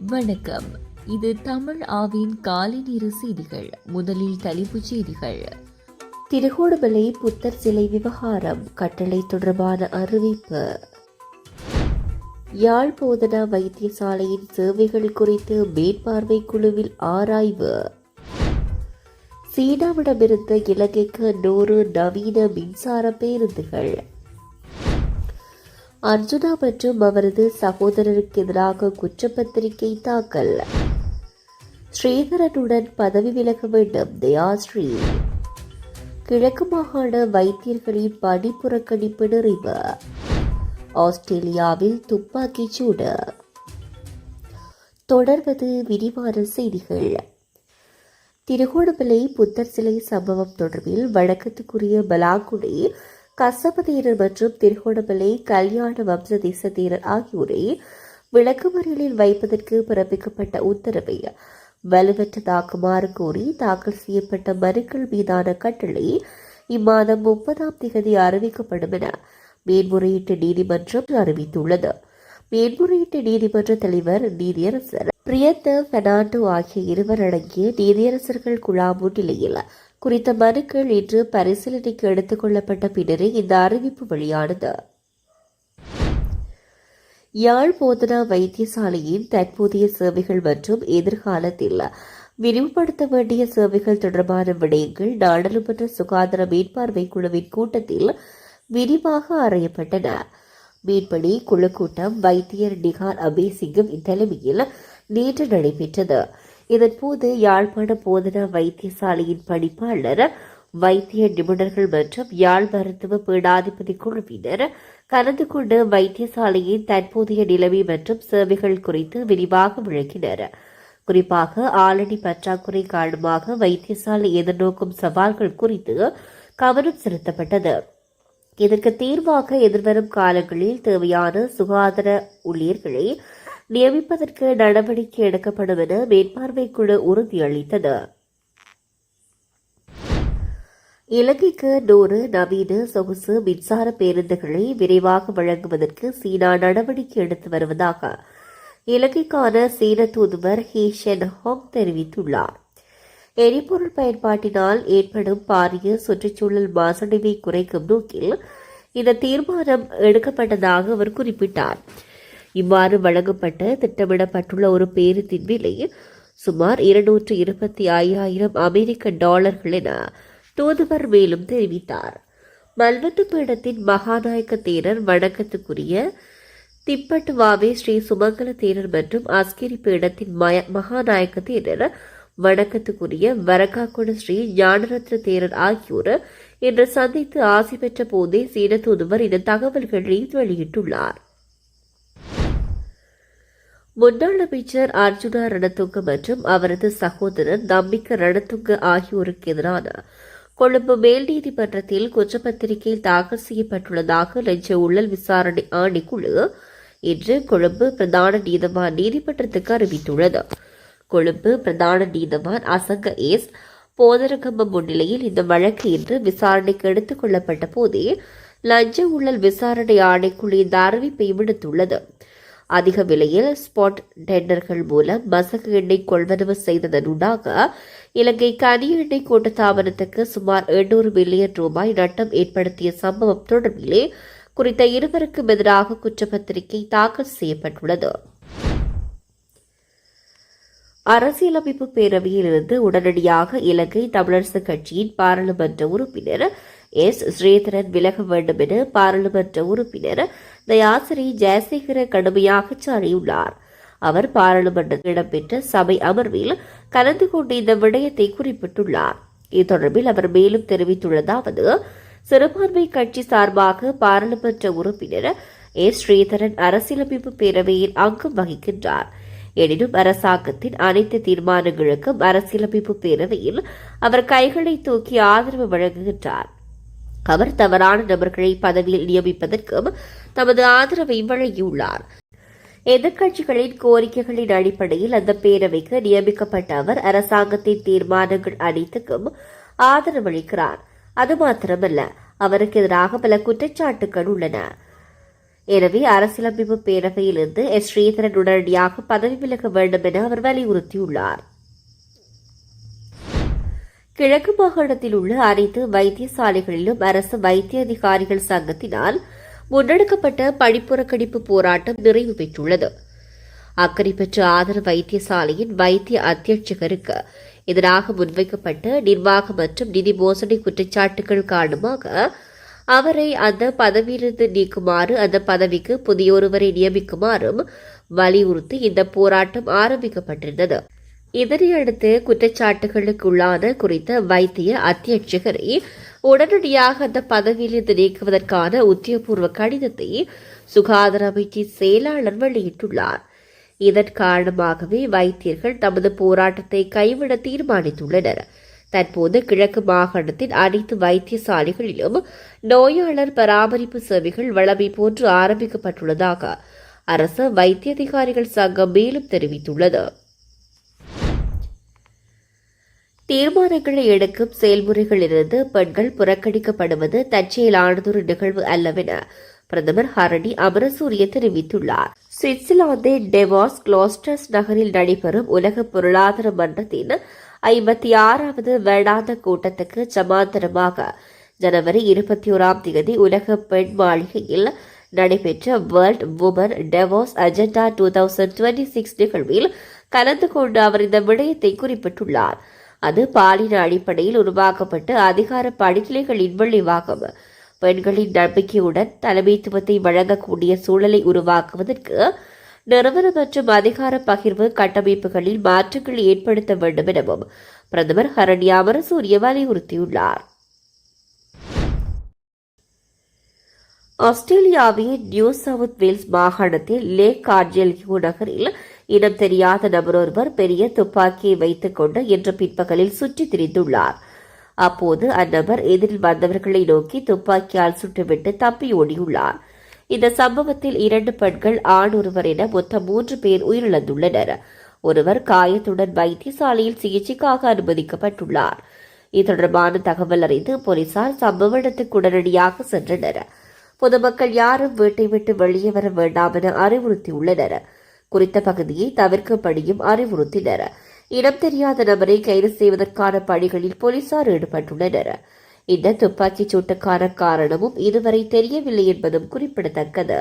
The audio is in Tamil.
வணக்கம். இது தமிழ் ஆவின் காலை நேர செய்திகள். முதலில் தலைப்புச் செய்திகள். திருகோணமலை புத்தர் சிலை விவகாரம் கட்டளை தொடர்பான அறிவிப்பு. யாழ் போதனா வைத்தியசாலையின் சேவைகள் குறித்து மேற்பார்வை குழுவில் ஆராய்வு. சீனாவிடமிருந்து இலங்கைக்கு 100 நவீன மின்சார பேருந்துகள். அர்ஜுனா மற்றும் அவரது சகோதரருக்கு எதிராக குற்றப்பத்திரிகை தாக்கல். ஸ்ரீதரனுடன் பதவி விலக வேண்டும் தயாஸ்ரீ. கிழக்கு மாகாண வைத்தியர்களின் பணி புறக்கணிப்பு நிறைவு. ஆஸ்திரேலியாவில் துப்பாக்கிச் சூடு. தொடர்வது விரிவான செய்திகள். திருகோணமலை புத்தர் சிலை சம்பவம் தொடர்பில் வழக்கத்துக்குரிய பலாங்குடி கசபதேரர் மற்றும் திருகோணமலை கல்யாண வம்ச தேசத்தேரர் ஆகியோரை விளக்கமறியலில் வைப்பதற்கு பிறப்பிக்கப்பட்ட உத்தரவை வலுவற்றதாக்குமாறு கோரி தாக்கல் செய்யப்பட்ட மனுக்கள் மீதான கட்டளை இம்மாதம் 30ஆம் தேதி அறிவிக்கப்படும் என மேன்முறையீட்டு நீதிமன்றம் அறிவித்துள்ளது. மேன்முறையீட்டு நீதிமன்ற தலைவர் நீதியரசர் பிரியந்த பெர்னாண்டோ ஆகிய இருவர் அடங்கிய நீதியரசர்கள் குழாம் முன்னிலையில் குறித்த மனுக்கள் இன்று பரிசீலனைக்கு எடுத்துக் கொள்ளப்பட்ட பின்னரே இந்த அறிவிப்பு வெளியானது. யாழ் போதனா வைத்தியசாலையின் தற்போதைய சேவைகள் மற்றும் எதிர்காலத்தில் விரிவுபடுத்த வேண்டிய சேவைகள் தொடர்பான விடயங்கள் நாடாளுமன்ற சுகாதார மேற்பார்வை குழுவின் கூட்டத்தில் விரிவாக ஆராயப்பட்டன. மேற்படி குழு கூட்டம் வைத்தியர் நிகார் அபேசிங்கம் தலைமையில் நேற்று நடைபெற்றது. இதன்போது யாழ்ப்பாண போதனா வைத்தியசாலையின் பணிப்பாளர், வைத்திய நிபுணர்கள் மற்றும் யாழ் மருத்துவ பீடாதிபதி குழுவினர் கலந்து கொண்டு வைத்தியசாலையின் தற்போதைய நிலைமை மற்றும் சேவைகள் குறித்து விரிவாக விளக்கினர். குறிப்பாக ஆளணி பற்றாக்குறை காரணமாக வைத்தியசாலை எதிர்நோக்கும் சவால்கள் குறித்து கவனம் செலுத்தப்பட்டது. இதற்கு தீர்வாக எதிர்வரும் காலங்களில் தேவையான சுகாதார ஊழியர்களை நியமிப்பதற்கு நடவடிக்கை எடுக்கப்படும் என மேற்பார்வை குழு உறுதியளித்தது. இலங்கைக்கு 100 நவீன சொகுசு மின்சார பேருந்துகளை விரைவாக வழங்குவதற்கு சீனா நடவடிக்கை எடுத்து வருவதாக இலங்கைக்கான சீன தூதுவர் ஹி ஷென் ஹோங் தெரிவித்துள்ளார். எரிபொருள் பயன்பாட்டினால் ஏற்படும் பாரிய சுற்றுச்சூழல் மாசடைவை குறைக்கும் நோக்கில் இந்த தீர்மானம் எடுக்கப்பட்டதாக அவர் குறிப்பிட்டார். இவ்வாறு வழங்கப்பட்ட திட்டமிடப்பட்டுள்ள ஒரு பேருந்தின் விலை சுமார் 225,000 அமெரிக்க டாலர்கள் என தூதுவர் மேலும் தெரிவித்தார். மல்வத்து பீடத்தின் மகாநாயக்க தேரர் வணக்கத்துக்குரிய திப்பட்டு வாவே ஸ்ரீ சுமங்கல தேரர் மற்றும் அஸ்கிரி பீடத்தின் மகாநாயக்க தேரர் வணக்கத்துக்குரிய வரகாக்குட ஸ்ரீ ஞானரத்ன தேரர் ஆகியோர் இன்று சந்தித்து ஆசி பெற்ற போதே சீன தூதுவர் இந்த தகவல்களை வெளியிட்டுள்ளார். முன்னாள் அமைச்சர் அர்ஜுனா ரணதுங்க மற்றும் அவரது சகோதரர் நம்பிக்க ரணதுங்க ஆகியோருக்கு எதிரான கொழும்பு மேல் நீதிமன்றத்தில் குற்றப்பத்திரிகை தாக்கல் செய்யப்பட்டுள்ளதாக லஞ்ச ஊழல் விசாரணை ஆணைக்குழு இன்று கொழும்பு பிரதான நீதவான் நீதிமன்றத்துக்கு அறிவித்துள்ளது. கொழும்பு பிரதான நீதவான் அசங்க எஸ் போதரகம்ப முன்னிலையில் இந்த வழக்கு இன்று விசாரணைக்கு எடுத்துக் கொள்ளப்பட்ட போதே லஞ்ச ஊழல் விசாரணை ஆணைக்குழு இந்த அறிவிப்பை விடுத்துள்ளது. அதிக விலையில் ஸ்பாட் டெண்டர்கள் மூலம் மசகு எண்ணெய் கொள்வனவு செய்ததனூடாக இலங்கை கனி எண்ணெய் கூட்டுத்தாபனத்துக்கு சுமார் 800 மில்லியன் ரூபாய் நட்டம் ஏற்படுத்திய சம்பவம் தொடர்பிலே குறித்த இருவருக்கும் எதிராக குற்றப்பத்திரிகை தாக்கல் செய்யப்பட்டுள்ளது. அரசியலமைப்பு பேரவையில் இருந்து உடனடியாக இலங்கை தமிழரசுக் கட்சியின் பாராளுமன்ற உறுப்பினர் எஸ் ஸ்ரீதரன் விலக வேண்டும் என பாராளுமன்ற உறுப்பினர் தயாசிரி ஜெயசேகர கடுமையாக சாடியுள்ளார். அவர் பாராளுமன்றத்தில் இடம்பெற்ற சபை அமர்வில் கலந்து கொண்டு இந்த விடயத்தை குறிப்பிட்டுள்ளார். இது தொடர்பில் அவர் மேலும் தெரிவித்துள்ளதாவது: சிறுபான்மை கட்சி சார்பாக பாராளுமன்ற உறுப்பினர் எஸ் ஸ்ரீதரன் அரசியலமைப்பு பேரவையில் அங்கம் வகிக்கின்றார். எனினும் அரசாங்கத்தின் அனைத்து தீர்மானங்களுக்கும் அரசியலமைப்பு பேரவையில் அவர் கைகளை தூக்கி ஆதரவு வழங்குகின்றார். அவர் தவறான நபர்களை பதவியில் நியமிப்பதற்கும் தமது ஆதரவை வழங்கியுள்ளார். எதிர்க்கட்சிகளின் கோரிக்கைகளின் அடிப்படையில் அந்த பேரவைக்கு நியமிக்கப்பட்ட அவர் அரசாங்கத்தின் தீர்மானங்கள் அனைத்துக்கும் ஆதரவளிக்கிறார். அது மாத்திரமல்ல, அவருக்கு எதிராக பல குற்றச்சாட்டுகள் உள்ளன. எனவே அரசியலமைப்பு பேரவையிலிருந்து எஸ் ஸ்ரீதரன் உடனடியாக பதவி விலக வேண்டும் என அவர் வலியுறுத்தியுள்ளார். கிழக்கு மாகாணத்தில் உள்ள அனைத்து வைத்தியசாலைகளிலும் அரசு வைத்திய அதிகாரிகள் சங்கத்தினால் முன்னெடுக்கப்பட்ட பணிப்புறக்கணிப்பு போராட்டம் நிறைவு பெற்றுள்ளது. அக்கறை பெற்ற ஆதரவு வைத்தியசாலையின் வைத்திய அத்தியட்சகருக்கு எதிராக முன்வைக்கப்பட்ட நிர்வாக மற்றும் நிதி மோசடி குற்றச்சாட்டுகள் காரணமாக அவரை அந்த பதவியிலிருந்து நீக்குமாறு அந்த பதவிக்கு புதியொருவரை நியமிக்குமாறும் வலியுறுத்தி இந்த போராட்டம் ஆரம்பிக்கப்பட்டிருந்தது. இதனையடுத்து குற்றச்சாட்டுகளுக்குள்ளான குறித்த வைத்திய அத்தியட்சகரை உடனடியாக அந்த பதவியிலிருந்து நீக்குவதற்கான உத்தியோகபூர்வ கடிதத்தை சுகாதார அமைச்சின் செயலாளர் வெளியிட்டுள்ளார். இதன் காரணமாகவே வைத்தியர்கள் தமது போராட்டத்தை கைவிட தீர்மானித்துள்ளனர். தற்போது கிழக்கு மாகாணத்தின் அனைத்து வைத்தியசாலைகளிலும் நோயாளர் பராமரிப்பு சேவைகள் வழமை போன்று ஆரம்பிக்கப்பட்டுள்ளதாக அரசு வைத்திய அதிகாரிகள் சங்கம் மேலும் தெரிவித்துள்ளது. தீர்மானங்களை எடுக்கும் செயல்முறைகளிலிருந்து பெண்கள் புறக்கணிக்கப்படுவது தற்செயலானதொரு நிகழ்வு அல்லவென பிரதமர் ஹரணி அமரசூரிய தெரிவித்துள்ளார். சுவிட்சர்லாந்தின் டெவாஸ் கிளாஸ்டர்ஸ் நகரில் நடைபெறும் உலக பொருளாதார மன்றத்தின் 56வது வருடாந்த கூட்டத்துக்கு சமாந்தரமாக ஜனவரி 21 உலக பெண் மாளிகையில் நடைபெற்ற வேர்ல்ட் வுமன் டெவாஸ் அஜெண்டா 2026 நிகழ்வில் கலந்து கொண்டு அவர் இந்த விடயத்தை குறிப்பிட்டுள்ளார். அது பாலின அடிப்படையில் உருவாக்கப்பட்ட அதிகார படிநிலைகளின் விளைவாகும். பெண்களின் நம்பிக்கையுடன் தலைமைத்துவத்தை வழங்கக்கூடிய சூழலை உருவாக்குவதற்கு நிறுவன மற்றும் அதிகார பகிர்வு கட்டமைப்புகளில் மாற்றங்கள் ஏற்படுத்த வேண்டும் எனவும் பிரதமர் ஹரணி அமரசூரிய வலியுறுத்தியுள்ளார். ஆஸ்திரேலியாவின் நியூ சவுத் வேல்ஸ் மாகாணத்தில் லேக் கார்ஜெல்யூ நகரில் இனம் தெரியாத நபரொருவர் பெரிய துப்பாக்கியை வைத்துக் கொண்டு இன்று பிற்பகலில் சுற்றித் திரிந்துள்ளார். அப்போது அந்நபர் எதிரில் வந்தவர்களை நோக்கி துப்பாக்கியால் சுட்டுவிட்டு தப்பி ஓடியுள்ளார். இந்த சம்பவத்தில் 2 பெண்கள் ஆண் ஒருவர் என மொத்தம் 3 பேர் உயிரிழந்துள்ளனர். ஒருவர் காயத்துடன் வைத்தியசாலையில் சிகிச்சைக்காக அனுமதிக்கப்பட்டுள்ளார். இது தொடர்பான தகவல் அறிந்து போலீசார் சம்பவ இடத்துக்கு உடனடியாக சென்றனர். பொதுமக்கள் யாரும் வீட்டை விட்டு வெளியே வர வேண்டாம் என அறிவுறுத்தியுள்ளனர். குறித்த பகுதியை தவிர்க்கும்படியும் அறிவுறுத்தினர். இனம் தெரியாத நபரை கைது செய்வதற்கான பணிகளில் போலீசார் ஈடுபட்டுள்ளனர். இந்த துப்பாக்கிச் சூட்டுக்கான காரணமும் இதுவரை தெரியவில்லை என்பதும் குறிப்பிடத்தக்கது.